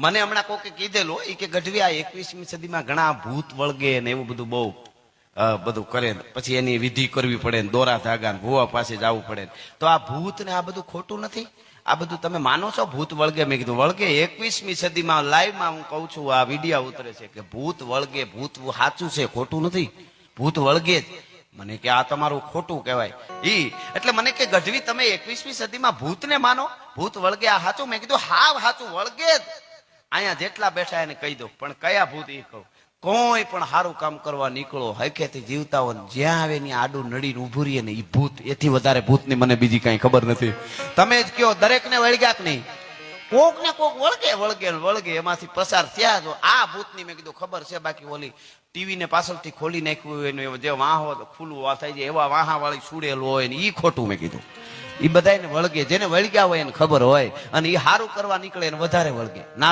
મને હમણાં કોકે કીધેલું એ કે ગઢવી આ 21મી સદીમાં ઘણા ભૂત વળગે ને એવું બધું બહુ બધું કરે પછી એની વિધિ કરવી પડે ને દોરા ધાગા ને ભુવા પાસે જવું પડે તો આ ભૂત ને આ બધું ખોટું નથી આ બધું તમે માનો છો ભૂત વળગે મેં કીધું વળગે 21મી સદીમાં લાઈવમાં હું કહું છું આ વિડીયો ઉતરે છે કે ભૂત વળગે ભૂત સાચું છે ખોટું નથી ભૂત વળગે જ મને કે આ તમારું ખોટું કહેવાય એટલે મને કે ગઢવી તમે 21મી સદીમાં ભૂતને માનો ભૂત વળગે આ સાચું મેં કીધું હા સાચું વળગે જ અહીંયા જેટલા બેઠા એને કહી દો પણ કયા ભૂત એ કહું કોઈ પણ સારું કામ કરવા નીકળો હકેથી જીવતા હોય જ્યાં આવે ને આડું નડીને ઉભું રહીએ ને એ ભૂત એથી વધારે ભૂતની મને બીજી કઈ ખબર નથી તમે જ કયો દરેકને વળગ્યા કે નહીં કોક ને કોક વળગે વળગે વળગે એમાંથી પસાર થયા જો આ ભૂતની મેં કીધું ખબર છે બાકી ઓલી ટીવી ને પાછળથી ખોલી નાખ્યું હોય જે વાહ ખુલ્લું વા થાય છે એવા વાહા વાળી સુડેલું હોય ને એ ખોટું મેં કીધું એ બધાને વળગે જેને વળગ્યા હોય એને ખબર હોય અને એ સારું કરવા નીકળે એને વધારે વળગે ના